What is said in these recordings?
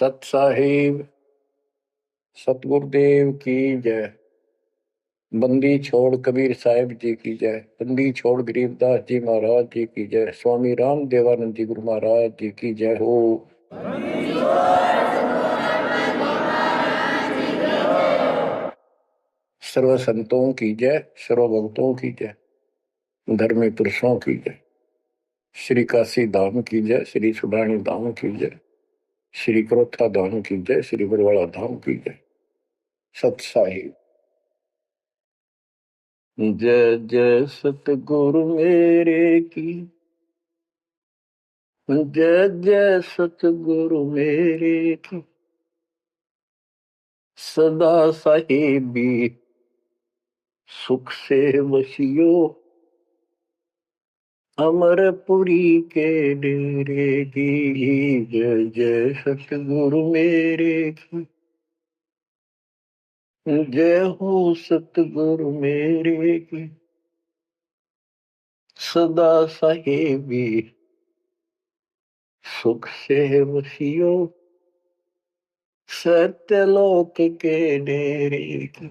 सत साहिब सतगुरुदेव की जय। बंदी छोड़ कबीर साहिब जी की जय। बंदी छोड़ गरीबदास जी महाराज जी की जय। स्वामी राम देवानंद जी गुरु महाराज जी की जय हो। सर्व संतों की जय, सर्व भक्तों की जय, धर्मी पुरुषों की जय। श्री काशी धाम की जय, श्री सुडानी धाम की जय, श्री क्रोथा धाम की जय, श्री बरवाड़ा धाम की जय। सत साहिब जय जय सतगुरु मेरे की, जय जय सतगुरु मेरे की। सदा साहिबी सुख से वसियो, अमरपुरी के डेरे की। जय जय सतगुरु मेरे की, जय हो सतगुरु मेरे की। सदा साहिबी सुख से वसियो, सत्यलोक के डेरे की।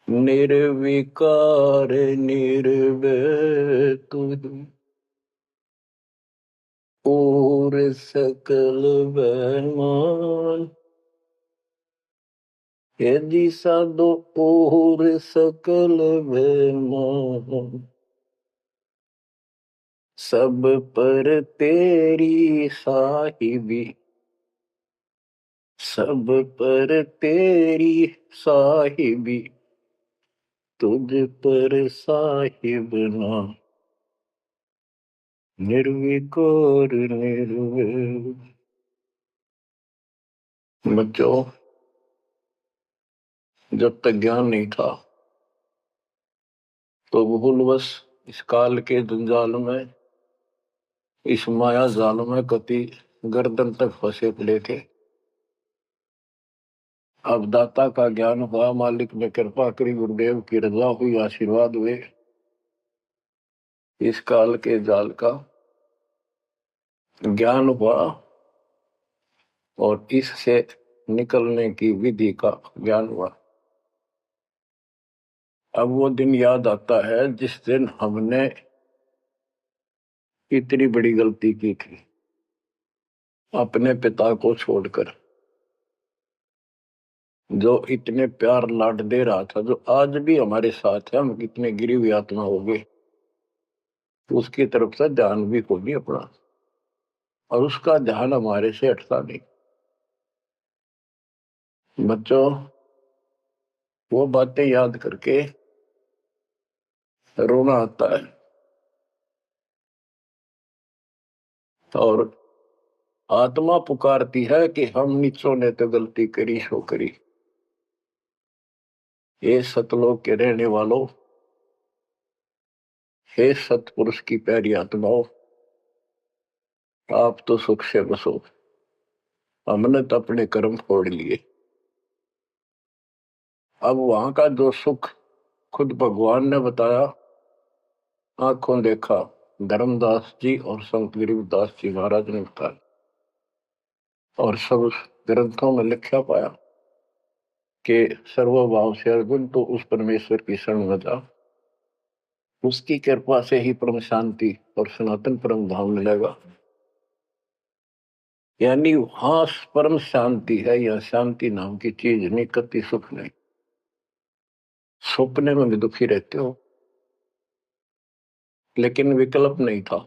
निर्विकार निर्भय तुम, और सकल बेमान। यदि साधो और सकल बेमान, सब पर तेरी साहिबी, सब पर तेरी साहिबी, तुझ पर साहिब ना। निर्विकार निर्भय। बच्चों, जब तक ज्ञान नहीं था तो भूलवश इस काल के जंजाल में, इस माया जाल में कति गर्दन तक फंसे पड़े थे। अब दाता का ज्ञान हुआ, मालिक ने कृपा करी, गुरुदेव की रजा हुई, आशीर्वाद हुए। इस काल के जाल का ज्ञान हुआ और इससे निकलने की विधि का ज्ञान हुआ। अब वो दिन याद आता है जिस दिन हमने इतनी बड़ी गलती की थी, अपने पिता को छोड़कर, जो इतने प्यार लाड दे रहा था, जो आज भी हमारे साथ है। हम कितने गिरी हुई आत्मा हो गए, उसकी तरफ से ध्यान भी को नहीं अपना, और उसका ध्यान हमारे से हटता नहीं। बच्चों, वो बातें याद करके रोना आता है, और आत्मा पुकारती है कि हम नीचों ने तो गलती करी सो करी। हे सतलोक के रहने वालों, हे सतपुरुष की प्यारी आत्माओं, आप तो सुख से बसो। हमने तो अपने कर्म फोड़ लिए। अब वहां का जो सुख खुद भगवान ने बताया, आंखों देखा, धर्मदास जी और संत गरीबदास जी महाराज ने बताया, और सब ग्रंथों में लिखा पाया कि सर्वभाव से अर्जुन तो उस परमेश्वर की शरण में जा, उसकी कृपा से ही परम शांति और सनातन परम धाम मिलेगा। यानी वहां परम शांति है, या शांति नाम की चीज नहीं, कति सुख नहीं। सपने में भी दुखी रहते हो, लेकिन विकल्प नहीं था।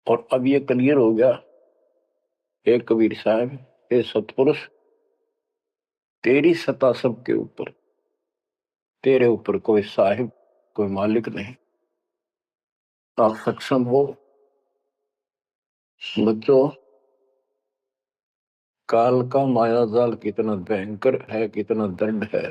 और अब ये क्लियर हो गया। हे कबीर साहब, हे सतपुरुष, तेरी सत्ता सबके ऊपर, तेरे ऊपर कोई साहिब, कोई मालिक नहीं। आप सक्षम हो। बच्चों, काल का माया जाल कितना भयंकर है, कितना दंड है।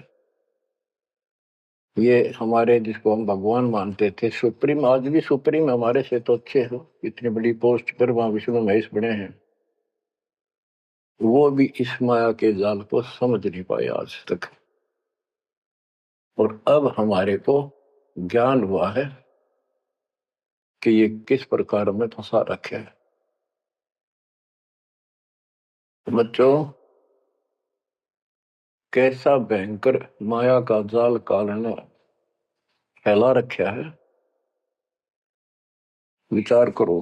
ये हमारे, जिसको हम भगवान मानते थे, सुप्रीम, आज भी सुप्रीम हमारे से तो अच्छे हो, इतनी बड़ी पोस्ट पर वहां विष्णु महेश बने हैं, वो भी इस माया के जाल को समझ नहीं पाए आज तक। और अब हमारे को ज्ञान हुआ है कि ये किस प्रकार में फंसा रखे है। बच्चों, कैसा भयंकर माया का जाल काल ने फैला रखा है। विचार करो,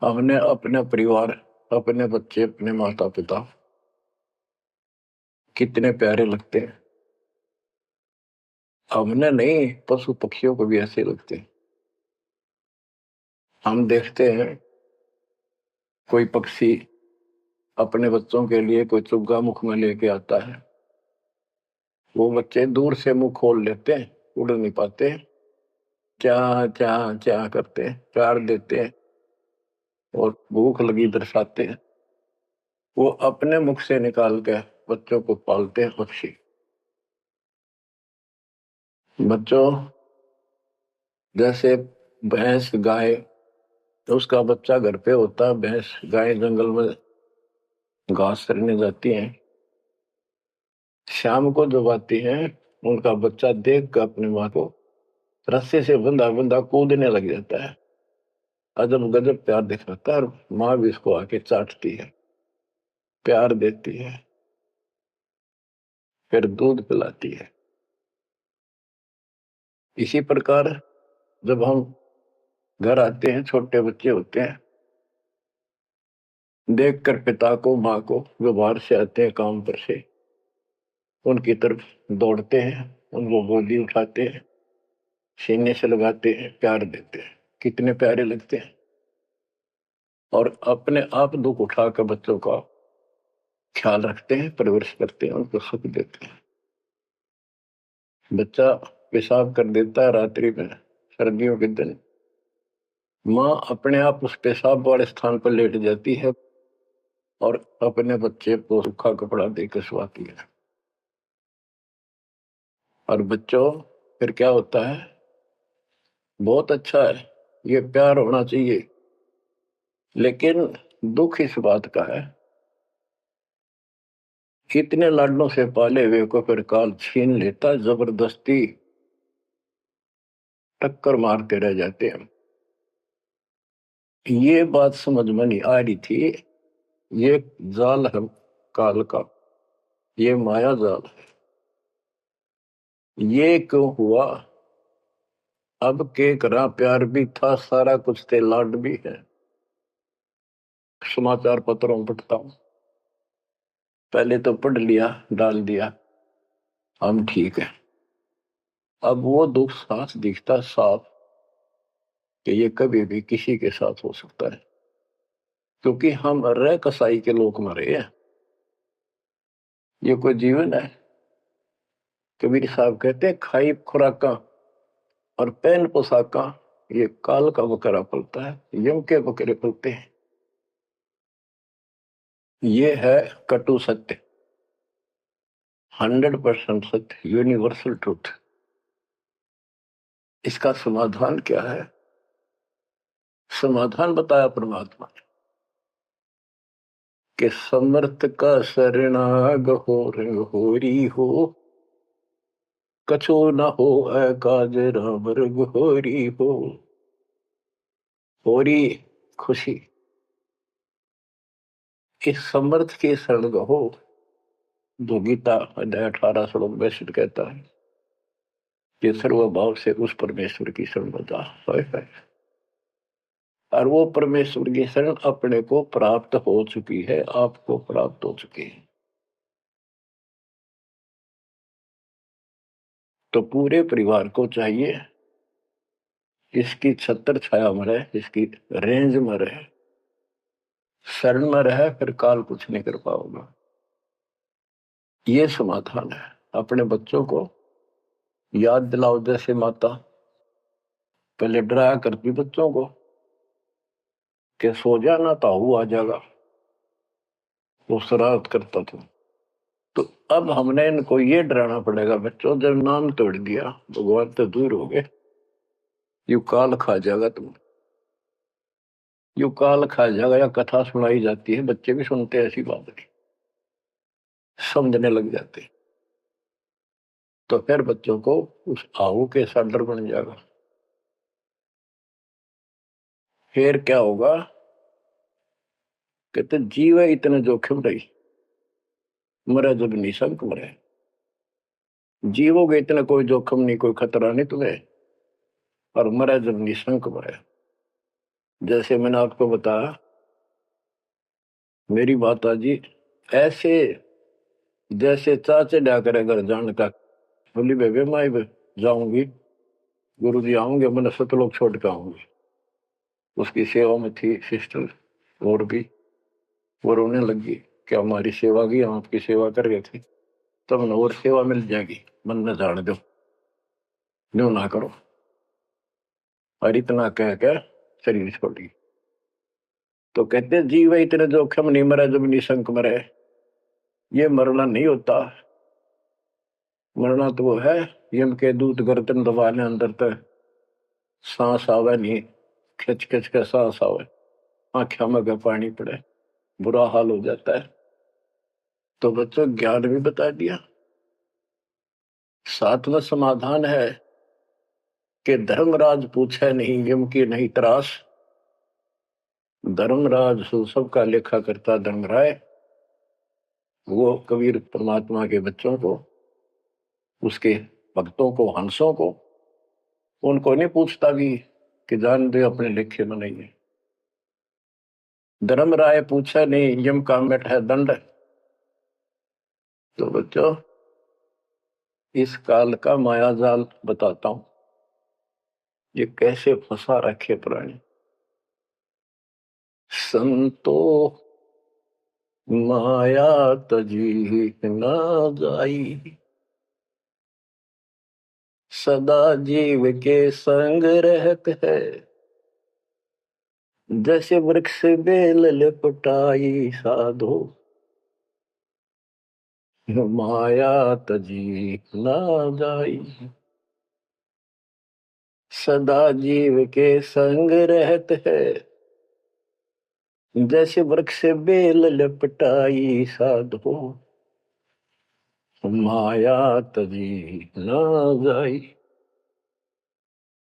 हमने अपने परिवार, अपने बच्चे, अपने माता पिता कितने प्यारे लगते हैं। हमने नहीं, पशु पक्षियों को भी ऐसे लगते हैं। हम देखते हैं कोई पक्षी अपने बच्चों के लिए कोई चुग्गा मुख में लेके आता है, वो बच्चे दूर से मुंह खोल लेते हैं, उड़ नहीं पाते, क्या क्या क्या करते हैं, प्यार देते हैं और भूख लगी दर्शाते हैं। वो अपने मुख से निकाल के बच्चों को पालते हैं पक्षी। बच्चों, जैसे भैंस गाय, तो उसका बच्चा घर पे होता है, भैंस गाय जंगल में घास चरने जाती हैं, शाम को जब आती हैं उनका बच्चा देख कर अपनी माँ को रस्से से बंधा बंधा कूदने लग जाता है। अजब गजब प्यार दिखाता है और माँ भी इसको आके चाटती है, प्यार देती है, फिर दूध पिलाती है। इसी प्रकार जब हम घर आते हैं, छोटे बच्चे होते हैं, देखकर पिता को माँ को जो बाहर से आते हैं काम पर से, उनकी तरफ दौड़ते हैं, उनको गोदी उठाते हैं, सीने से लगाते हैं, प्यार देते हैं, कितने प्यारे लगते हैं। और अपने आप दुख उठा कर बच्चों का ख्याल रखते हैं, परवरिश करते हैं, उनको सुख देते हैं। बच्चा पेशाब कर देता है रात्रि में, सर्दियों के दिन, माँ अपने आप उस पेशाब वाले स्थान पर लेट जाती है और अपने बच्चे को सूखा कपड़ा देकर सुलाती है। और बच्चों, फिर क्या होता है, बहुत अच्छा है, ये प्यार होना चाहिए। लेकिन दुख इस बात का है, कितने लाडलों से पाले हुए को फिर काल छीन लेता, जबरदस्ती टक्कर मारते रह जाते हैं। ये बात समझ में नहीं आ रही थी, ये जाल है काल का, ये माया जाल है। ये क्यों हुआ? अब के करा, प्यार भी था, सारा कुछ थे, लाड भी है। समाचार पत्रों में पढ़ता हूं, पहले तो पढ़ लिया, डाल दिया, हम ठीक है। अब वो दुख साफ दिखता साफ कि ये कभी भी किसी के साथ हो सकता है, क्योंकि हम रह कसाई के लोग मरे हैं। ये कोई जीवन है? कबीर साहब कहते हैं, खाई खुराका और पहन पोशाका, ये काल का बकरा पलता है, यम के बकरे पलते हैं। ये है कटु सत्य, 100% सत्य, यूनिवर्सल ट्रूथ। इसका समाधान क्या है? समाधान बताया परमात्मा ने कि समर्थ का शरणाग हो रंग होरी हो, कछो न हो काज राम रंग होरी हो। होरी खुशी, इस समर्थ की शरण हो, जो गीता अध्याय 18 श्लोक 62 कहता है कि सर्वभाव से उस परमेश्वर की शरण में जा। और वो परमेश्वर की शरण अपने को प्राप्त हो चुकी है, आपको प्राप्त हो चुकी है। तो पूरे परिवार को चाहिए इसकी छत्र छाया में रहे, इसकी रेंज में रहे, शरण में रहे, फिर काल कुछ नहीं कर पाओगे। ये समाधान है। अपने बच्चों को याद दिलाओ, जैसे माता पहले डराया करती बच्चों को कि सो जाना ताऊ आ जाएगा, वो शरारत करता था। तो अब हमने इनको ये डराना पड़ेगा, बच्चों जब नाम तोड़ दिया भगवान तो दूर हो गए, यू काल खा जाएगा तुम, यू काल खा जाएगा। या कथा सुनाई जाती है, बच्चे भी सुनते हैं, ऐसी बात नहीं, समझने लग जाते हैं। तो फिर बच्चों को उस आहू के साथ डर बन जाएगा। फिर क्या होगा कहते जीव है इतने जोखिम रही, मरे जब निशंक मरे। जीवोगे इतना कोई जोखिम नहीं, कोई खतरा नहीं तुम्हें, और मरे जब निशंक मरे। जैसे मैंने आपको बताया, मेरी माता जी ऐसे जैसे चाचे डा करे घर जाने का, बोली बेबे मैं भी जाऊंगी, गुरु जी आऊंगे, मैंने सतलोक छोड़ के आऊंगी। उसकी सेवा में थी सिस्टर और भी, वो रोने लगी कि हमारी सेवा की, हम आपकी सेवा कर रहे थे, तब न और सेवा मिल जाएगी, मन न जाने दो, न्यू ना करो। और इतना कह के शरीर छोड़ी। तो कहते जीव इतने जोखिम नहीं, मरे जब निशंक मरे। ये मरना नहीं होता, मरना तो वो है यम के दूत गर्दन दबाने अंदर तक सांस आवे नहीं, खिंच खिंच के सांस आवे, आंखों में का पानी पड़े, बुरा हाल हो जाता है। तो बच्चों ज्ञान भी बता दिया। सातवां समाधान है कि धर्मराज पूछे नहीं यम की नहीं त्रास। धर्मराज सबका लेखा करता धर्मराय, वो कबीर परमात्मा के बच्चों को, उसके भक्तों को, हंसों को, उनको नहीं पूछता भी कि जान दे अपने लेखे में नहीं है। धर्मराय पूछा नहीं यम का मिट है दंड। तो बच्चों इस काल का माया जाल बताता हूं, ये कैसे फंसा रखे प्राणी। संतो माया तजी न जाई, सदा जीव के संग रहत है, जैसे वृक्ष बेल लिपटाई साधो, माया तजी न जाई। सदा जीव के संग रहत है, जैसे वृक्ष बेल लिपटाई साधो, माया तजी न जाई।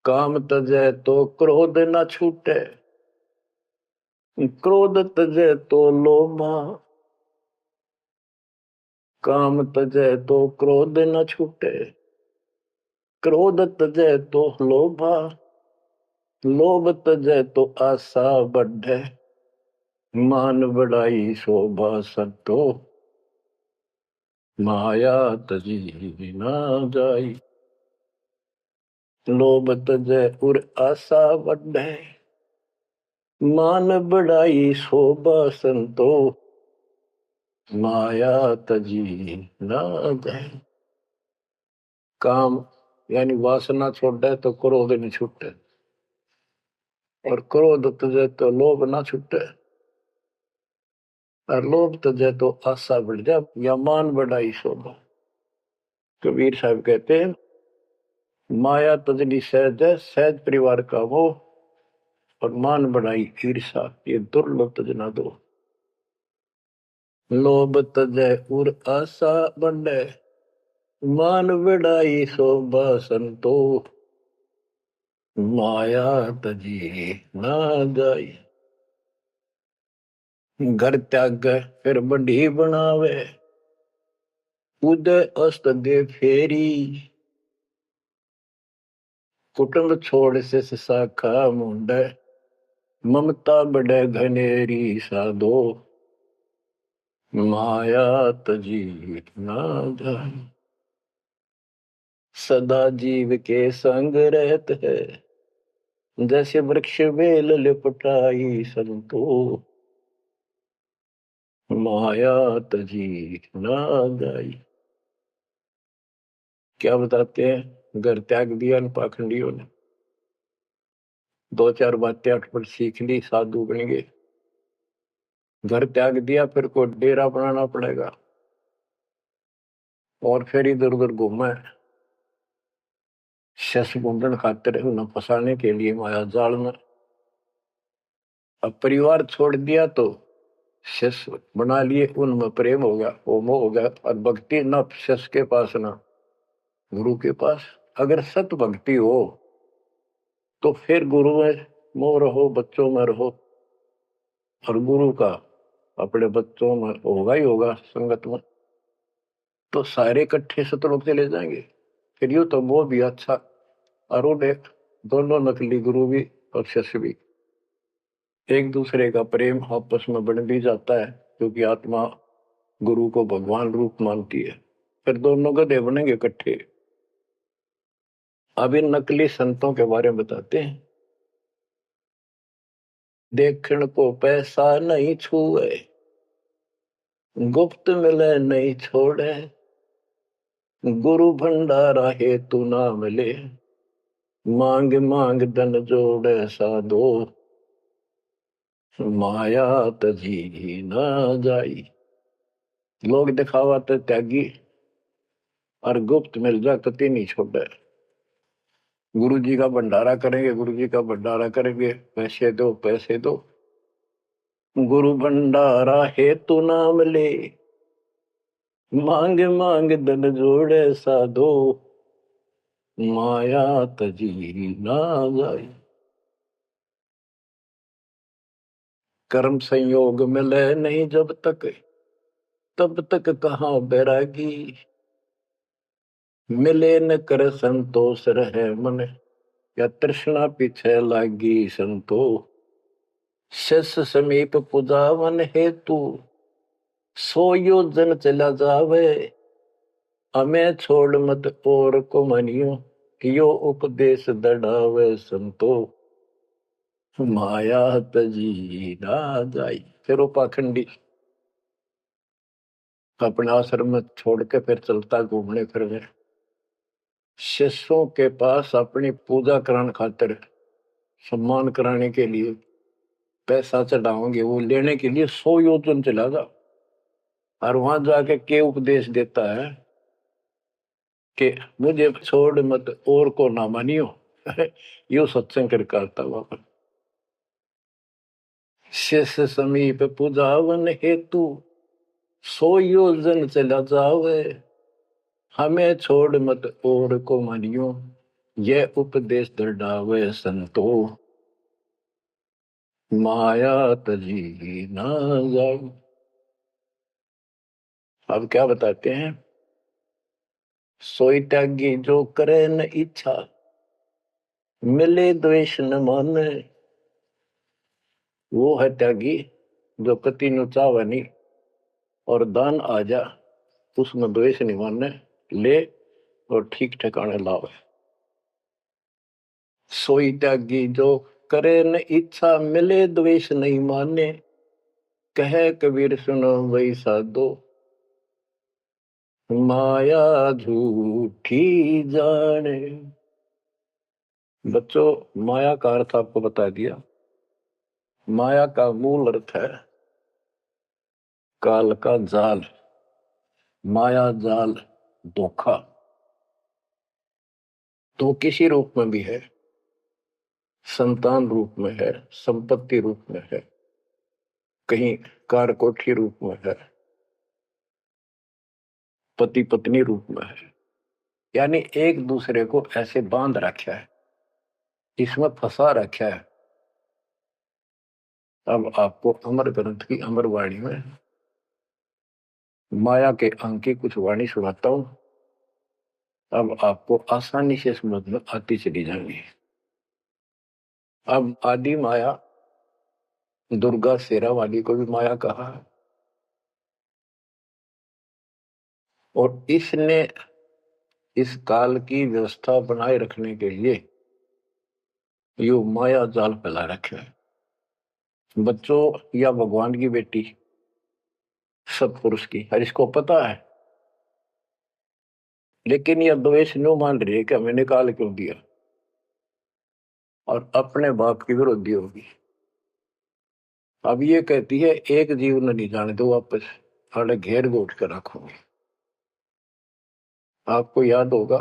काम तजै तो क्रोध न छूटे, क्रोध तजै तो लोभा। काम तजै तो क्रोध न छूटे, क्रोध तजै तो लोभा। लोभ तजै तो आशा बढ़े, मान बढ़ाई शोभा सतो, माया तजी न जाई। लोभ तजै उर आशा बढ़े, मान बढ़ाई शोभा संतो, माया तजी न जाए। काम यानी वासना छोड़े तो क्रोध नहीं छूटे, और क्रोध तजे तो लोभ ना छूटे, और लोभ तजे तो आशा बढ़ जाए या मान बढ़ाई शोभा। कबीर साहब कहते हैं माया तजनी सहज है, सहज परिवार का वो, और मान बढ़ाई ईर्षा, ये दुर्लभ तजना दो। लोभ तजे उर आशा बढ़े, मान बढ़ाई शोभा संतो, माया तजी ना जाई। घर त्याग फिर बढ़ी बनावे, उदय अस्त दे फेरी। कुटुंब छोड़ से शाखा मुंडे, ममता बढ़े घनेरी साधो, माया तजी ना जाए। सदा जीव के संग रहत है, जैसे वृक्ष बेल लिपटाई संतो, माया तजी ना जाई। क्या बताते हैं, घर त्याग दिया इन पाखंडियों ने, दो चार बातें अटपट सीख ली, साधु बन गए। घर त्याग दिया, फिर को डेरा बनाना पड़ेगा, और फिर इधर उधर घूमे शस मुंडन खातिर, उन्हें फंसाने के लिए माया जाल में। अब परिवार छोड़ दिया तो शस बना लिए, उनमें प्रेम हो गया, वो मोह हो गया, और भक्ति न शस के पास ना गुरु के पास। अगर सत भक्ति हो तो फिर गुरु में मोह रहो, बच्चों में रहो, और गुरु का अपने बच्चों में होगा ही होगा संगत में, तो सारे इकट्ठे सतलोक चले जाएंगे। फिर यूं तो वो भी अच्छा और वो देख, दोनों नकली गुरु भी और शिष्य भी एक दूसरे का प्रेम आपस में बढ़ भी जाता है, क्योंकि आत्मा गुरु को भगवान रूप मानती है। फिर दोनों गधे बनेंगे इकट्ठे। अब इन नकली संतों के बारे में बताते हैं। देखण को पैसा नहीं छुए, गुप्त मिले नहीं छोड़े, गुरु भंडारा हे तू ना मिले, मांग मांग धन जोड़े साधो, माया तजी ना जाई। लोग दिखावा तो त्यागी और गुप्त मिल जा कति नहीं छोड़े। गुरु जी का भंडारा करेंगे, गुरु जी का भंडारा करेंगे, पैसे दो पैसे दो, गुरु भंडारा हे तू ना मिले, मांग मांग धन जोड़े साधो, माया तजी ना जाई। कर्म संयोग मिले नहीं जब तक, तब तक कहाँ बैरागी, मिले न कर संतोष रहे मन, या तृष्णा पीछे लागी संतो। शिष्य समीप पुजावन हेतु, सो योजन चला जावे, हमें छोड़ मत और को मनियो, यो उपदेश दढ़ावे संतो, माया तजी ना जाई। फिर वो पाखंडी अपने आश्रम में छोड़ के फिर चलता घूमने फिरने, शिष्यों के पास अपनी पूजा कराने खातिर, सम्मान कराने के लिए पैसा चढ़ाओगे, वो लेने के लिए 100 योजन चला जा। और वहां जाके के उपदेश देता है कि मुझे छोड़ मत और को ना मानियो। यो सत्संग कर करता वहां। शिष्य समीप पूजावन हेतु, 100 योजन चला जावे, हमें छोड़ मत और को मानियो, यह उपदेश दृढ़ावे संतो, माया तजी ना जाओ। अब क्या बताते हैं, सोई त्यागी जो करे न इच्छा, मिले द्वेष न माने। वो है त्यागी जो कति नु चावे नहीं, और दान आ जा उसमें द्वेष नहीं माने, ले और ठीक ठिकाने लावे। सोई त्यागी जो करे न इच्छा, मिले द्वेष नहीं माने, कहे कबीर सुनो वही साधो, माया झूठी जाने। बच्चों, माया का अर्थ आपको बता दिया। माया का मूल अर्थ है काल का जाल, माया जाल, धोखा। तो किसी रूप में भी है, संतान रूप में है, संपत्ति रूप में है, कहीं कार कोठी रूप में है, पति पत्नी रूप में है। यानी एक दूसरे को ऐसे बांध रखा है, इसमें फंसा रखा है। अब आपको अमर ग्रंथ की अमर वाणी में माया के अंक की कुछ वाणी सुनाता हूं। अब आपको आसानी से समझ में आती चली जाएंगी। अब आदि माया, दुर्गा शेरा वाली को भी माया कहा है, और इसने इस काल की व्यवस्था बनाए रखने के लिए यो माया जाल फैला रखे है। बच्चों, या भगवान की बेटी सतपुरुष की, हर इसको पता है, लेकिन यह द्वेष न्यू मान रही है कि हमें निकाल क्यों दिया, और अपने बाप की विरोधी होगी। अब ये कहती है एक जीव न नहीं जाने दो वापस, अरे घेर गोट कर रखोगे। आपको याद होगा,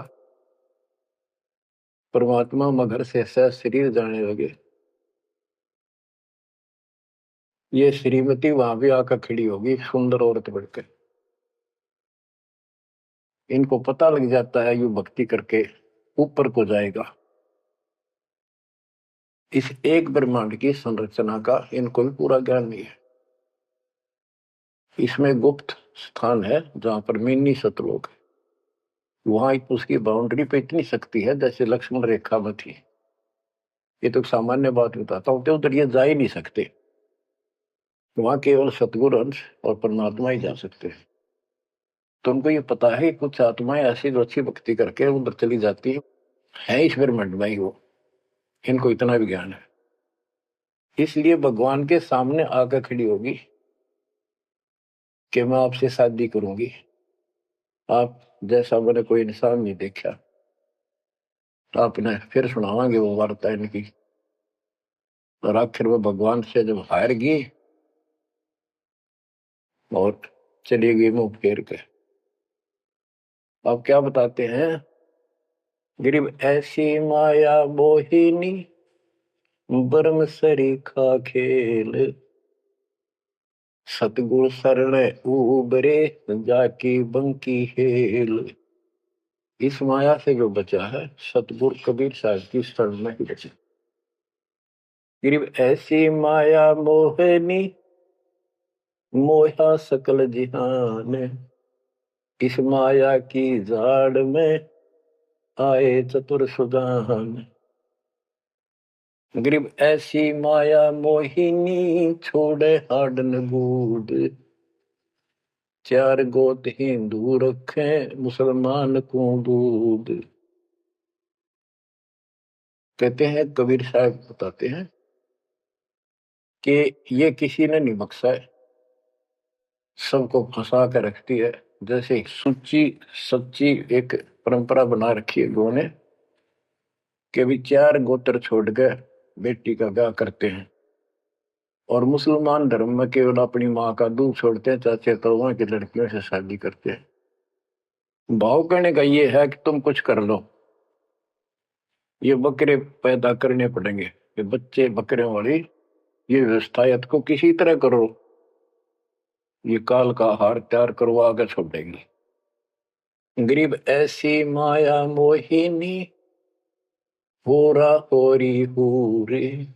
परमात्मा मगर से सह शरीर जाने लगे, ये श्रीमती वहां भी आकर खड़ी होगी सुंदर औरत बढ़कर। इनको पता लग जाता है यू भक्ति करके ऊपर को जाएगा। इस एक ब्रह्मांड की संरचना का इनको भी पूरा ज्ञान नहीं है। इसमें गुप्त स्थान है जहां पर मिनी सतलोक है, वहां उसकी बाउंड्री पे इतनी शक्ति है जैसे लक्ष्मण रेखा में थी। ये तो सामान्य बात बताता हूँ, तो उधर ये जा ही नहीं सकते, वहां केवल सतगुरु अंश और परमात्मा ही जा सकते हैं। तो उनको ये पता है कि कुछ आत्माएं ऐसी जो अच्छी भक्ति करके उधर चली जाती है इस ब्रह्मांड में ही वो, इनको इतना भी ज्ञान है, इसलिए भगवान के सामने आकर खड़ी होगी कि मैं आपसे शादी करूंगी, आप जैसा मैंने कोई इंसान नहीं देखा। आपने फिर सुनावांगे वो वार्ता इनकी, और आखिर में भगवान से जब हार गई और चली गई मुंह फेर के, अब क्या बताते हैं, गरीब ऐसी माया मोहिनी बरम सरीखा खेल, सतगुरु शरण उबरे जाकी बंकी हेल। इस माया से जो बचा है सतगुरु कबीर साहब की शरण में ही बचा। गरीब ऐसी माया मोहिनी मोहा सकल जिहान, इस माया की जाड़ में आए चतुर सुजान। गरीब ऐसी माया मोहिनी छोड़े हाडन बूढ़, चार गोत हिंदू रखे मुसलमान को दूध। कहते हैं कबीर साहब बताते हैं कि ये किसी ने नहीं बख्शा है, सबको फंसा कर रखती है। जैसे सुच्ची सच्ची एक परंपरा बना रखी है लोगों ने कि भी चार गोत्र छोड़ कर बेटी का ब्याह करते हैं, और मुसलमान धर्म में केवल अपनी माँ का दूध छोड़ते हैं, चाचे तो की लड़कियों से शादी करते हैं। भाव कहने का ये है कि तुम कुछ कर लो, ये बकरे पैदा करने पड़ेंगे, ये बच्चे बकरे वाली ये व्यवस्था को किसी तरह करो, ये काल का हार तैयार करवा कर छोड़ेंगे। गरीब ऐसी माया मोहिनी होरा होरी हूरे,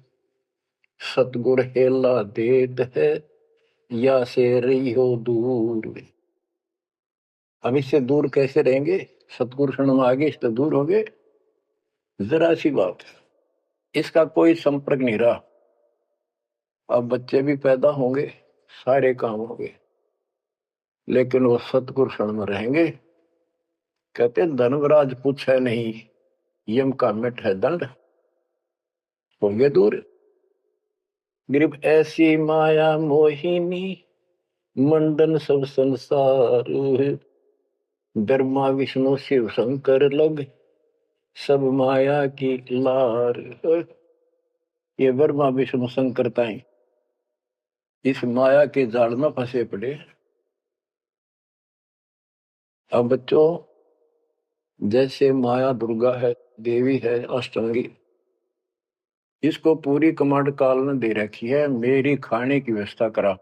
सतगुर हेला देत है या से रही हो दूर। हम इससे दूर कैसे रहेंगे, सतगुरु शरण में आगे इससे दूर हो गए, जरा सी बात है, इसका कोई संपर्क नहीं रहा। अब बच्चे भी पैदा होंगे, सारे काम होंगे, लेकिन वो सतगुरु शरण में रहेंगे। कहते धर्मराज पूछे नहीं, यम का मिट है दंड, होंगे दूर। गरीब ऐसी माया मोहिनी मंडन सब संसार, ब्रह्मा विष्णु शिव शंकर लग सब माया की लार। ये ब्रह्मा विष्णु शंकर ताई इस माया के जाल में फंसे पड़े। अब बच्चों, जैसे माया दुर्गा है, देवी है अष्टांगी, इसको पूरी कमांड काल ने दे रखी है, मेरी खाने की व्यवस्था करा,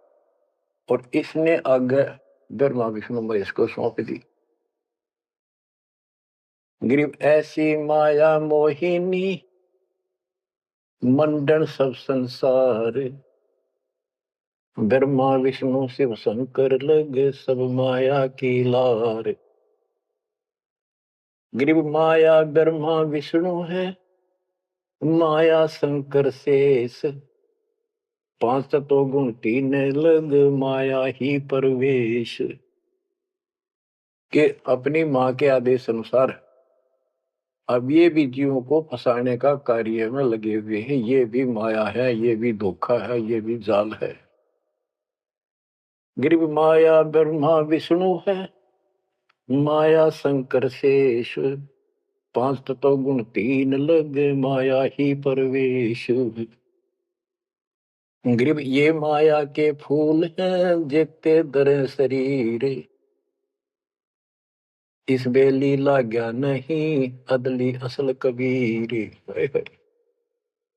और इसने आगे ब्रह्मा विष्णु महेश को सौंप दी। गरीब ऐसी माया मोहिनी मंडन सब संसार, ब्रह्मा विष्णु शिव शंकर लगे सब माया की लार। गरीब माया ब्रह्मा विष्णु है माया शंकर शेष, पांच तो गुण तीन लग माया ही परवेश। के अपनी माँ के आदेश अनुसार अब ये भी जीवों को फंसाने का कार्य में लगे हुए हैं, ये भी माया है, ये भी धोखा है, ये भी जाल है। गरीब माया ब्रह्मा विष्णु है माया शंकर शेष, पांच तत्व गुण तीन लग माया ही परवेश। गरीब ये माया के फूल हैं जेते दर शरीर, इस बेली लाग्या नहीं अदली असल कबीर।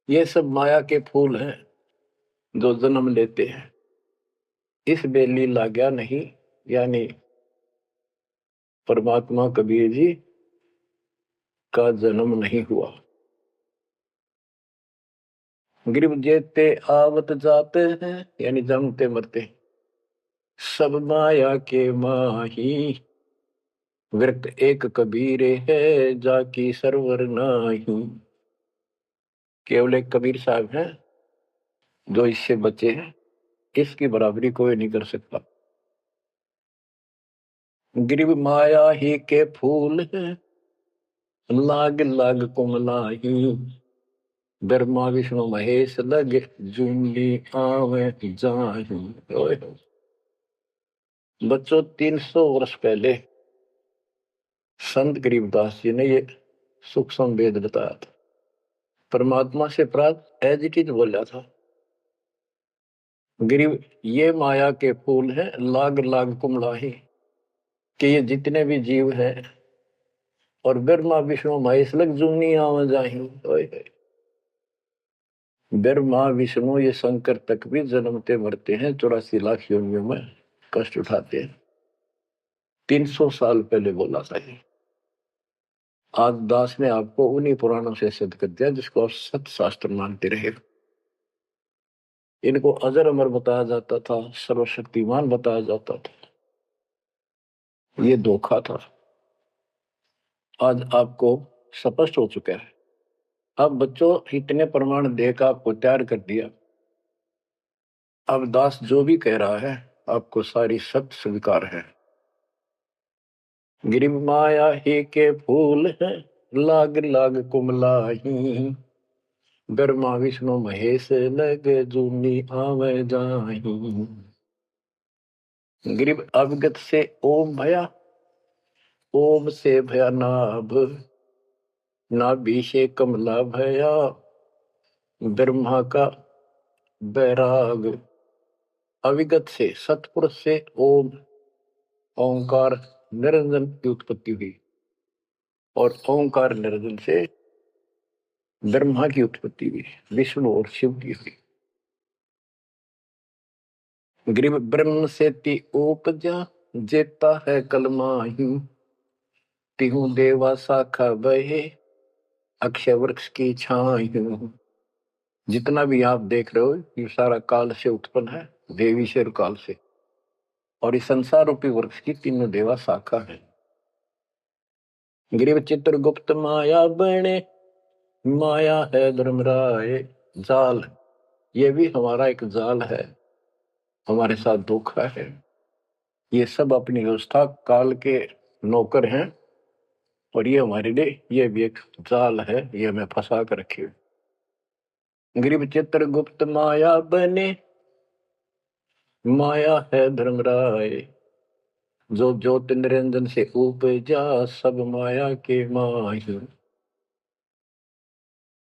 ये सब माया के फूल हैं जो जन्म लेते हैं, इस बेली लाग्या नहीं, यानी परमात्मा कबीर जी का जन्म नहीं हुआ। गरीब जेते आवत जाते हैं, यानी जन्मते मरते, सब माया के माही, व्यक्त एक कबीर है, जाकी सरवर नाही। केवल एक कबीर साहब हैं जो इससे बचे हैं, इसकी बराबरी कोई नहीं कर सकता। गिरिव माया ही के फूल है, लाग लाग कुमलाही। ब्रह्मा विष्णु महेश लगे, जूंगी आवे जाही। ओए होए। बच्चों, 300 वर्ष पहले संत गरीबदास जी ने ये सूक्ष्म वेद बताया था, परमात्मा से प्राप्त एज इट इज बोला था। गिरिव ये माया के फूल हैं, लाग लाग कुमलाही, कि ये जितने भी जीव हैं और ब्रह्मा विष्णु महेश लग जूनी आवा जाही। ओए होए। ब्रह्मा विष्णु ये शंकर तक भी जन्मते मरते हैं, 84 लाख योनियों में कष्ट उठाते हैं। 300 साल पहले बोला था ये। आज दास ने आपको उन्हीं पुराणों से सिद्ध कर दिया जिसको आप सत्य शास्त्र मानते रहे। इनको अजर अमर बताया जाता था, सर्वशक्तिमान बताया जाता था। ये धोखा था। आज आपको स्पष्ट हो चुका है। अब बच्चों, इतने प्रमाण देकर आपको तैयार कर दिया। अब दास जो भी कह रहा है आपको सारी सत्य स्वीकार है। गिरि माया ही के फूल है, लाग लाग कुमलाही। ब्रह्मा विष्णु महेश लग जूनी आवे जाही। गिरिव अवगत से ओम भया, ओम से भया नाभ, नाभि से कमला भया, ब्रह्मा का बैराग। अविगत से, सतपुरुष से ओम ओंकार निरंजन की उत्पत्ति हुई, और ओंकार निरंजन से ब्रह्मा की उत्पत्ति हुई, विष्णु और शिव की हुई। ग्रीव ब्रह्म से ती उपजा, जेता है कलमाही। तिहु देवा शाखा बहे, अक्षय वृक्ष की छाई। जितना भी आप देख रहे हो ये सारा काल से उत्पन्न है, देवी से और काल से। और इस संसार रूपी वृक्ष की तीनों देवा शाखा है। ग्रीव चित्रगुप्त माया बने, माया है धर्मराय जाल। ये भी हमारा एक जाल है, हमारे साथ धोखा है। ये सब अपनी व्यवस्था काल के नौकर हैं, और ये हमारे लिए ये भी एक जाल है, ये हमें फंसा कर रखे। गरीब चित्रगुप्त माया बने, माया है धर्मराय। जो ज्योत निरंजन से उपजा, सब माया के माही।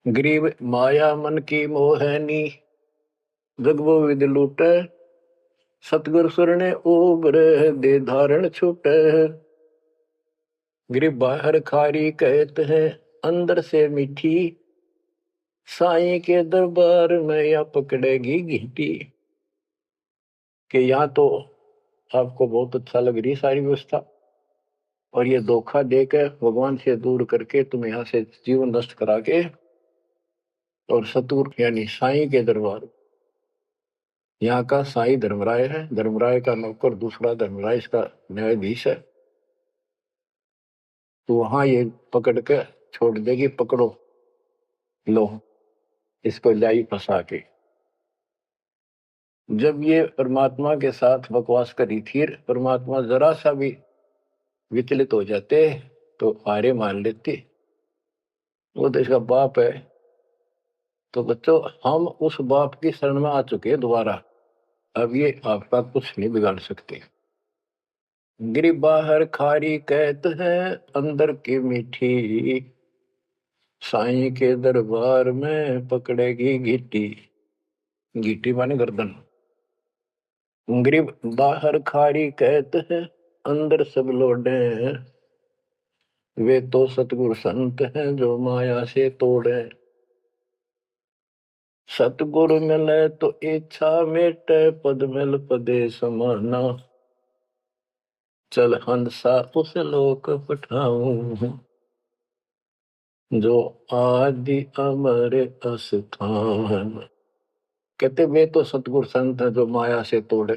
गरीब माया मन की मोहनी, जगबो विद लूटे। सतगुर सुरने उबर, दे धारण छूटे। गरीब बाहर खारी कहते हैं, अंदर से मीठी। साईं के दरबार में या पकड़ेगी घीटी। कि यहाँ तो आपको बहुत अच्छा लग रही सारी व्यवस्था, और ये धोखा देकर भगवान से दूर करके तुम यहाँ से जीवन नष्ट करा के, और सतुर यानी साईं के दरबार। यहाँ का साईं धर्मराय है, धर्मराय का नौकर दूसरा धर्मराय इसका न्यायाधीश है। तो वहां ये पकड़ के छोड़ देगी, पकड़ो लो इसको लाई फंसा के। जब ये परमात्मा के साथ बकवास करी थी, परमात्मा जरा सा भी विचलित हो जाते तो हारे मान लेते। वो तो इसका बाप है। तो बच्चों, हम उस बाप की शरण में आ चुके हैं दोबारा। अब ये आपका कुछ नहीं बिगाड़ सकते। गिरी बाहर खारी कहते हैं, अंदर की मीठी। साईं के दरबार में पकड़ेगी घीटी। घीटी माने गर्दन। ग्रीब बाहर खारी कहते हैं, अंदर सब लोडे हैं। वे तो सतगुरु संत हैं, जो माया से तोड़े। सतगुरु मिले तो इच्छा मेटे, पद मिल पदे समाना। चल हंसा उस लोक पठाऊं, जो आदि अमर अस्थान। कहते वे तो सतगुरु संत हैं जो माया से तोड़े।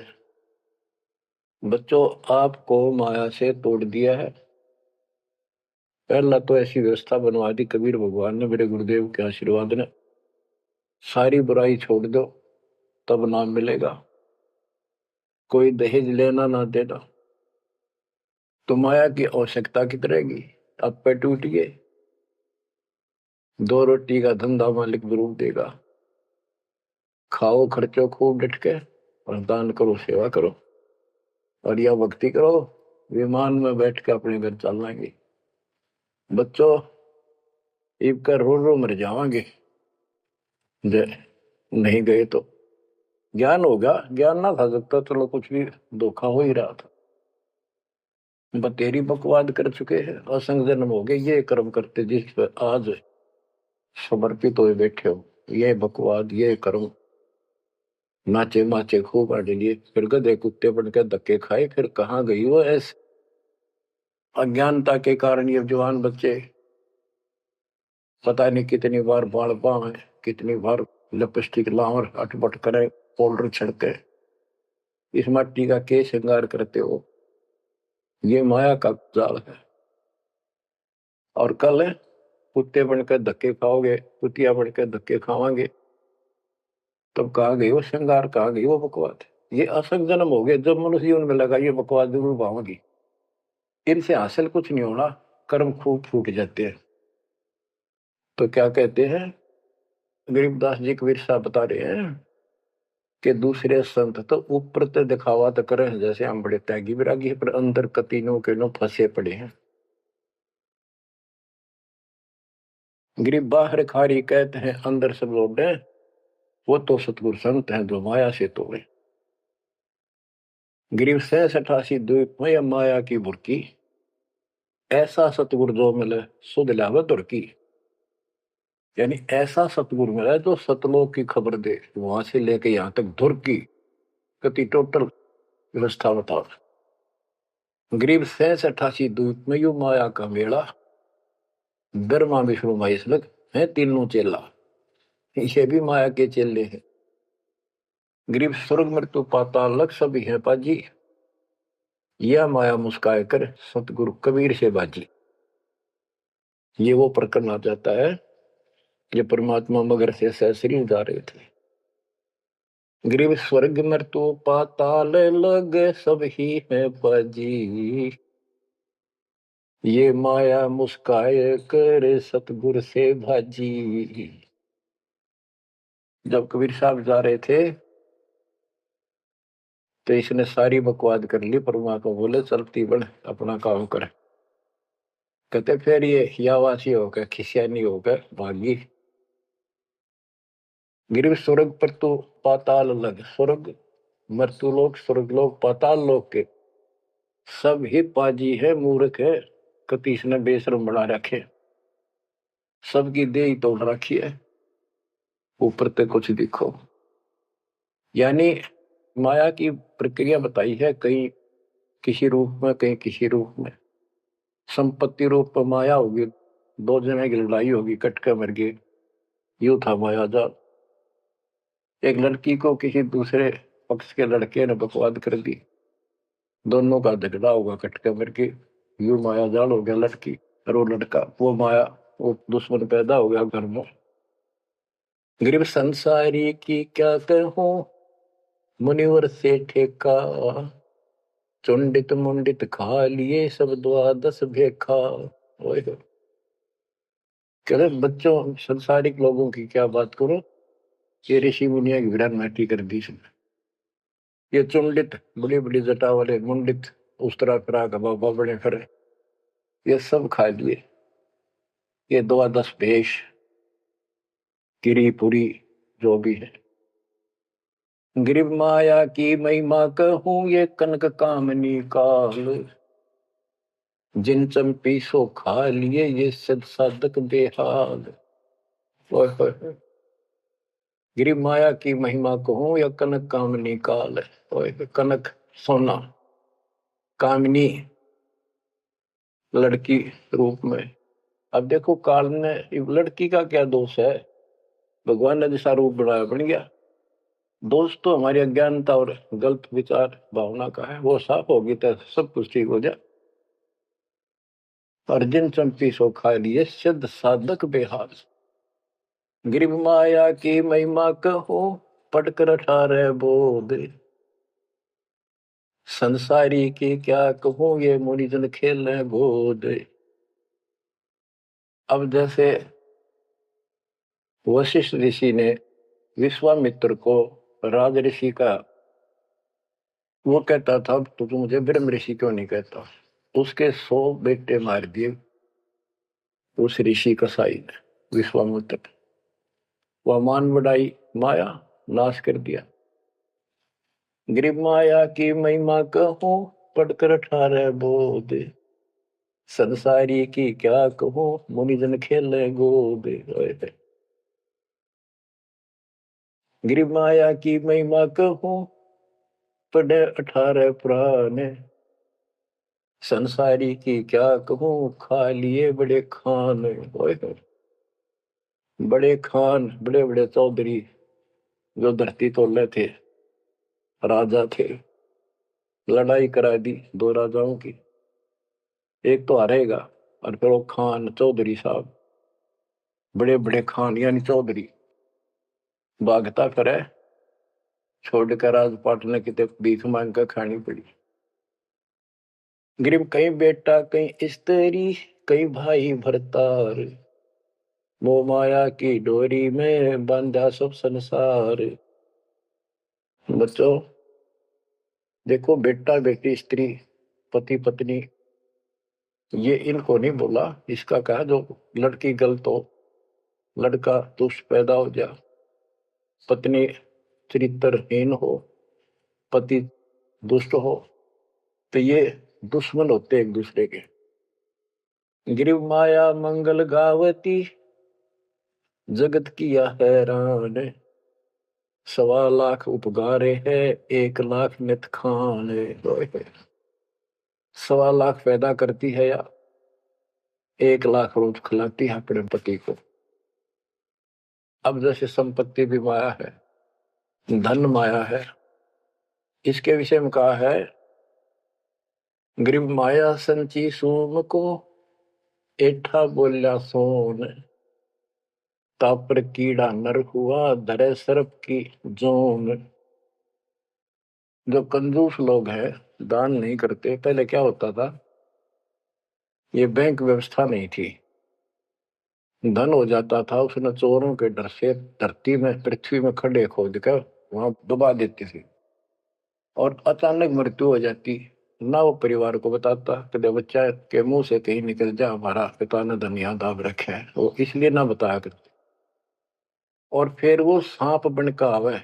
बच्चों, आपको माया से तोड़ दिया है। पहला तो ऐसी व्यवस्था बनवा दी कबीर भगवान ने, मेरे गुरुदेव के आशीर्वाद ने। सारी बुराई छोड़ दो, तब नाम मिलेगा। कोई दहेज लेना ना देना, तो माया की आवश्यकता कितनी रहेगी। अब पे टूटिए, 2 रोटी का धंधा मालिक जरूर देगा। खाओ खर्चो खूब डट के, और दान करो, सेवा करो, और यह भक्ति करो। विमान में बैठ के अपने घर चल जाएंगे। बच्चों, इब कर रो रो मर जावांगे जे नहीं गए तो। ज्ञान होगा, ज्ञान ना था सकता, चलो कुछ भी धोखा हो ही रहा था। बतेरी बकवाद कर चुके हैं, असंग जन्म हो गए ये कर्म करते जिस पर आज समर्पित हुए बैठे हो। ये बकवाद, ये कर्म, नाचे माचे खूब आने लिए, फिर गधे कुत्ते बन के धक्के खाए, फिर कहाँ गई वो ऐसे अज्ञानता के कारण। ये जवान बच्चे पता नहीं कितनी बार बाल बांवे, कितनी बार लिपस्टिक लावर अटपट करे, पाउडर छिड़के, इस मट्टी का के श्रृंगार करते हो। ये माया का जाल है। और कल कुत्ते बनकर धक्के खाओगे, कुतिया बनकर धक्के खावांगे, तब कहाँ गई वो श्रृंगार, कहाँ गई वो बकवाद। ये असंग जन्म हो गए। जब मनुष्य जीवन में लगा ये बकवाद जरूर भावगी, इनसे हासिल कुछ नहीं होना, कर्म खूब फूट जाते हैं। तो क्या कहते हैं गरीबदास जी कबीर साहब बता रहे हैं कि दूसरे संत तो ऊपर तो दिखावा तो करें जैसे हम बड़े त्यागी विरागी, पर अंदर कतीनों के नो फंसे पड़े हैं। गरीब बाहर खारी कहते हैं, अंदर सब लौटे, वो तो सतगुरु संत हैं जो माया से तोड़े। गरीब 86 द्वीप में माया की बुरकी, ऐसा सतगुरु जो मिले सुध लावे दुर्की। यानी ऐसा सतगुरु मिला जो सतलोक की खबर दे, वहां से लेके यहां तक धुर की गति टोटल व्यवस्था बताओ। गरीब 86 द्वीप में यू माया का मेला, ब्रह्मा विष्णु महेश लग है तीनों चेला, ये भी माया के चेले हैं। गरीब स्वर्ग मृत्यु पाताल लग सभी हैं पाजी, यह माया मुस्काए कर सतगुरु कबीर से बाजी। ये वो प्रकरण आ जाता है ये परमात्मा मगर से सहसरी जा रहे थे। गरीब स्वर्ग मृत्यु पाताल लग सब ही है पाजी, ये माया मुस्काए कर सतगुरु से भाजी। जब कबीर साहब जा रहे थे तो इसने सारी बकवाद कर ली। परमात्मा बोले चलती बन, अपना काम कर। कहते फिर ये यावासी होकर खिसियानी होकर भागी। गिर स्वर्ग पर तो पाताल लग, स्वर्ग मृत्यु लोक, स्वर्ग लोक, पाताल लोक के सब ही पाजी है, मूर्ख है, कतीस ने बेशरम बना रखे, सबकी देह तोड़ रखी है, ऊपर तक कुछ दिखो। यानी माया की प्रक्रिया बताई है, कहीं किसी रूप में, कहीं किसी रूप में। संपत्ति रूप में माया होगी, 2 जने की लड़ाई होगी, कट के मर गए, यू था माया जाल। एक लड़की को किसी दूसरे पक्ष के लड़के ने बकवाद कर दी, दोनों का झगड़ा होगा, कट के मर गए, यू माया जाल हो गया लड़की। और वो लड़का, वो माया, वो दुश्मन पैदा हो गया घर में। गरीब संसारी की क्या कहूं, मुनिवर से ठेका, चुंडित मुंडित खा लिए सब द्वादश भेखा। ओए होए। कह रहे बच्चों, संसारिक लोगों की क्या बात करो, ये ऋषि मुनिया की विराट मैटी कर दी इसने। ये चुंडित बड़ी बड़ी जटा वाले मुंडित उस तरह फिरा का बाबा बड़े फिरे, ये सब खा लिए। ये 12 भेष, गिरी पुरी, जो भी है। गिरिव माया की महिमा कहूं, ये कनक कामनी काल, जिन चंपी सो खा लिए ये सद साधक बेहाल। ओए होए होए। गिरिव माया की महिमा कहूं या कनक कामनी काल। ओए होए, कनक सोना, कामनी लड़की रूप में। अब देखो काल ने, लड़की का क्या दोष है, भगवान ने जैसा रूप बनाया बन गया। दोष तो हमारी अज्ञानता और गलत विचार भावना का है, वो साफ होगी तो सब कुछ ठीक हो जाए। अर्जुन चंपी सो खा लिए सिद्ध साधक बेहाल, गिरिव माया की महिमा कहो पढ़कर अठारह बोध, संसारी की क्या कहूं ये मुनिजन खेल रहे गोद। अब जैसे वशिष्ठ ऋषि ने विश्वामित्र को राज ऋषि का, वो कहता था तो तू मुझे ब्रह्म ऋषि क्यों नहीं कहता, उसके 100 बेटे मार दिए उस ऋषि कसाई ने विश्वामित्र, वह मान बढ़ाई माया नाश कर दिया। गिरिव माया की महिमा कहूं पढ़कर 18 बोध, संसारी की क्या कहूं मुनिजन खेले गोद। गिरिव माया की महिमा कहूं पढ़े 18 पुराण, संसारी की क्या कहूं खा लिए बड़े खान। बड़े खान, बड़े बड़े चौधरी जो धरती तोड़ने थे, राजा थे, लड़ाई करा दी 2 राजाओं की, एक तो हारेगा और फिर वो खान चौधरी साहब, बड़े बड़े खान यानी चौधरी भागता करे, छोड़कर राजपाट ने कितने भीख मांग कर खानी पड़ी। गिरिव कहीं बेटा कहीं स्त्री कहीं भाई भरतार, वो माया की डोरी में बांधा सब संसार। बच्चों देखो, बेटा बेटी स्त्री पति पत्नी ये इनको नहीं बोला, इसका कहा जो लड़की गलत हो, लड़का दुष्ट पैदा हो जा, पत्नी चरित्रहीन हो, पति दुष्ट हो, तो ये दुश्मन होते एक दूसरे के। गिरिव माया मंगल गावती जगत किया हैरान, 1.25 लाख उपगारे है 1 लाख नित खान। 1.25 लाख पैदा करती है या 1 लाख रोज खिलाती है अपने पति को। अब जैसे संपत्ति भी माया है, धन माया है, इसके विषय में कहा है गिरिव माया संची सोम को एठा बोल्या सोन, तापर कीड़ा नर हुआ धरे सर्प की जोन। जो कंजूस लोग हैं, दान नहीं करते, पहले क्या होता था, ये बैंक व्यवस्था नहीं थी, धन हो जाता था उसने चोरों के डर से धरती में पृथ्वी में खड्डे खोद कर वहां दबा देती थी, और अचानक मृत्यु हो जाती, ना वो परिवार को बताता, कदे बच्चा के मुंह से कहीं निकल जा हमारा पिता ने धन यहाँ दाब रखे है, वो इसलिए ना बताया करते। और फिर वो सांप बन का आवे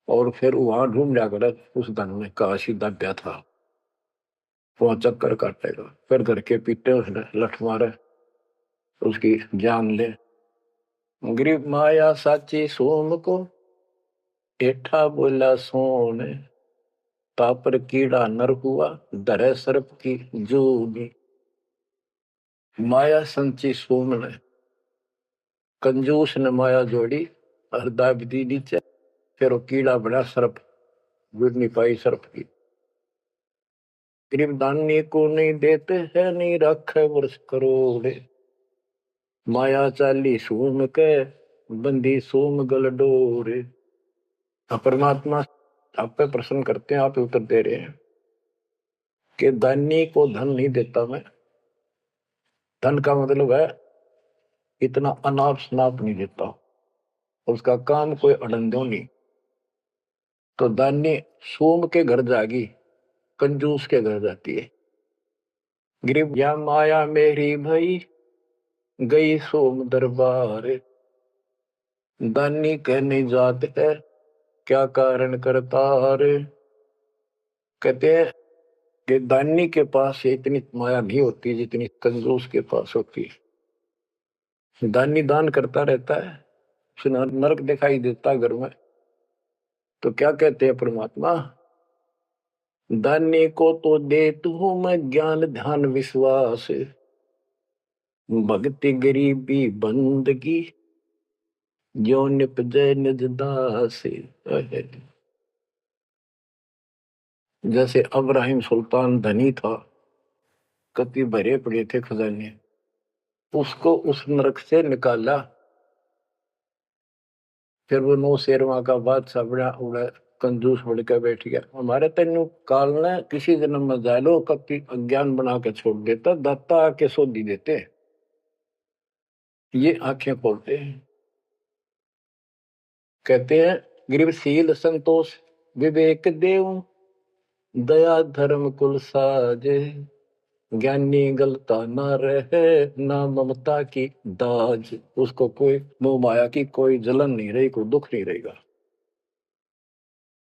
और फिर वहां ढूंढ जाकर उस धन में काशी दाब्या था, वहां चक्कर काटेगा, फिर घर के पीटे उसने लठ मारे उसकी जान ले। गिरिव माया साची सोम को एठा बोला सोन, तापर कीड़ा नर हुआ धरे सर्प की जूनी। माया संची सोम ने, कंजूस ने माया जोड़ी और दाब दी नीचे, फिर वो कीड़ा बना सर्प, गिर नहीं पाई सर्प की। गरीब दानी को नहीं देते है नहीं रखे वर्ष करोड़, माया चाली सोम के बंदी सोम गल डोर। परमात्मा आप पे प्रश्न करते हैं, आप उत्तर दे रहे हैं कि दानी को धन नहीं देता मैं, धन का मतलब है इतना अनाप शनाप नहीं देता, उसका काम कोई अड़ंदो नहीं। तो दानी सोम के घर जागी, कंजूस के घर जाती है। गिरिव या माया मेरी भई गई सोम दरबार, दानी कहने जात है क्या कारण करतार। कहते हैं कि दानी के पास इतनी माया नहीं होती जितनी कंजूस के पास होती है। दानी दान करता रहता है, उसे नरक दिखाई देता घर में, तो क्या कहते हैं परमात्मा, दानी को तो देतु हूं मैं ज्ञान ध्यान विश्वास, भक्ति गरीबी बंदगी जो निपजे निज दास। जैसे अब्राहिम सुल्तान धनी था, कति भरे पड़े थे खजाने, उसको उस नरक से निकाला, फिर वो नौ शेरवा का बादशाह बड़ा उड़ा कंजूस बढ़कर बैठ गया। हमारे तेन काल ने किसी जन्म में जालो कति अज्ञान बना के छोड़ देता, दाता आके सोधी देते, ये आंखें खोलते हैं। कहते हैं गरीबशील संतोष विवेक देव, दया धर्म कुल साजे, ज्ञानी गलता ना रहे, ना ममता की दाज। उसको कोई मोह माया की कोई जलन नहीं रही, कोई दुख नहीं रहेगा।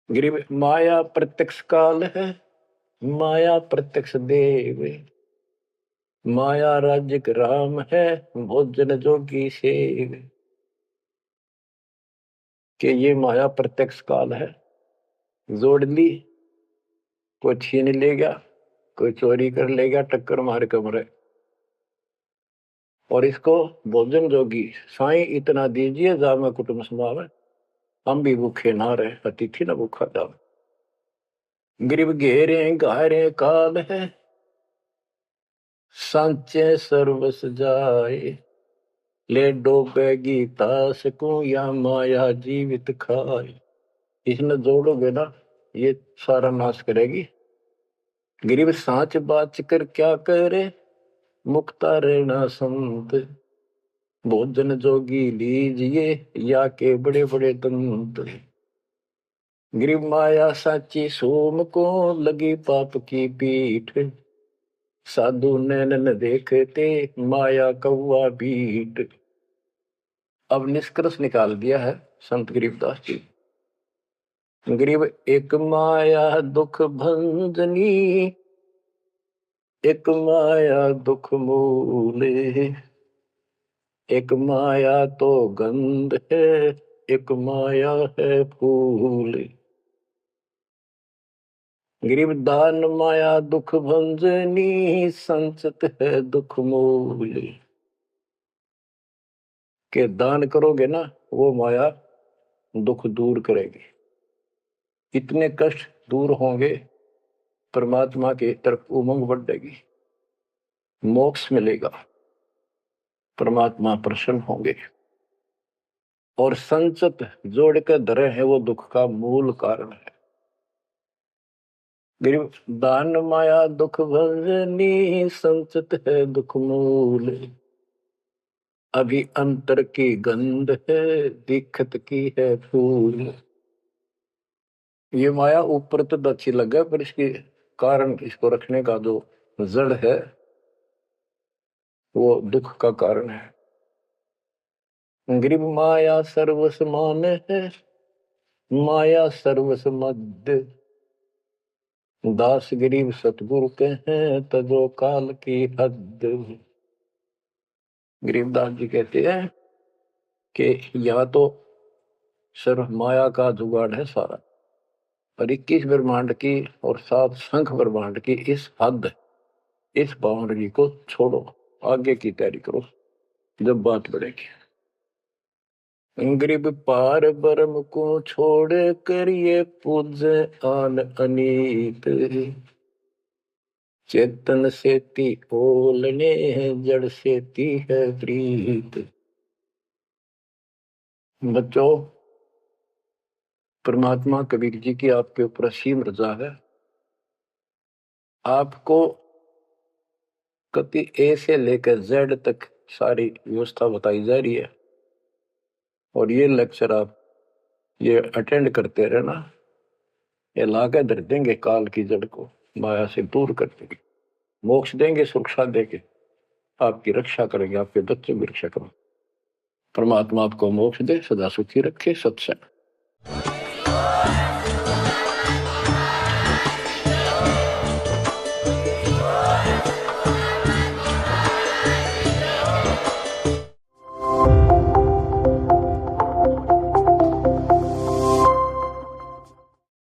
गरीब माया प्रत्यक्ष काल है, माया प्रत्यक्ष देव, माया राज्य राम है, भोजन जोगी सेव। कि ये माया प्रत्यक्ष काल है, जोड़ ली, कोई छीन ले गया, कोई चोरी कर ले गया, टक्कर मार कमरे। और इसको भोजन जोगी साईं इतना दीजिए, जामे कुटुंब समावे, हम भी भूखे ना रहे, अतिथि न भूखा जावे। गरीब घेरे घारे काल है, सांचे सर्वस जाए, ले डोबेगी तास को या माया जीवित खाए। इसने जोड़ोगे ना, ये सारा नाश करेगी। गरीब सांच बाच कर क्या करे, मुक्ता रहना संत, भोजन जोगी लीजिए, या के बड़े बड़े दंत। गरीब माया साची सोम को, लगी पाप की पीठ, साधु नैनन देखते, माया कौवा बीट। अब निष्कर्ष निकाल दिया है संत गरीबदास जी। गरीब एक माया दुख भंजनी, एक माया दुख मूले, एक माया तो गंध है, एक माया है फूल। गरीब दान माया दुख भंजनी, संचित है दुख मूल। के दान करोगे ना, वो माया दुख दूर करेगी, इतने कष्ट दूर होंगे, परमात्मा की तरफ उमंग बढ़ेगी, मोक्ष मिलेगा, परमात्मा प्रसन्न होंगे। और संचित जोड़ के धरे है, वो दुख का मूल कारण है। गरीब दान माया दुख भंजनी, संचित है दुख मूल। अभी अंतर की गंध है, दिखत की है फूल। ये माया ऊपर तो अच्छी लगे, पर इसकी कारण, इसको रखने का जो जड़ है, वो दुख का कारण है। गरीब माया सर्वस मान है, माया सर्वस मध्य, दास गरीब सतगुरु के हैं, तजो काल की हद। गरीबदास जी कहते हैं कि या तो सर्व माया का जुगाड़ है सारा, और 21 ब्रह्मांड की और 7 संख ब्रह्मांड की इस हद, इस बाउंड्री को छोड़ो, आगे की तैयारी करो, जब बात बढ़ेगी। गरीब पार ब्रह्म को छोड़ कर ये पूजे आन अनीत, चेतन सेती ओलने जड़ सेती है प्रीत। बच्चों, परमात्मा कबीर जी की आपके ऊपर असीम रजा है। आपको कति ए से लेकर जेड तक सारी व्यवस्था बताई जा रही है, और ये लेक्चर आप ये अटेंड करते रहना, ये लाकर धर देंगे काल की जड़ को, माया से दूर कर देंगे, मोक्ष देंगे, सुरक्षा देंगे, आपकी रक्षा करेंगे, आपके बच्चों की रक्षा करेंगे। परमात्मा आपको मोक्ष दे, सदा सुखी रखे। सत्संग।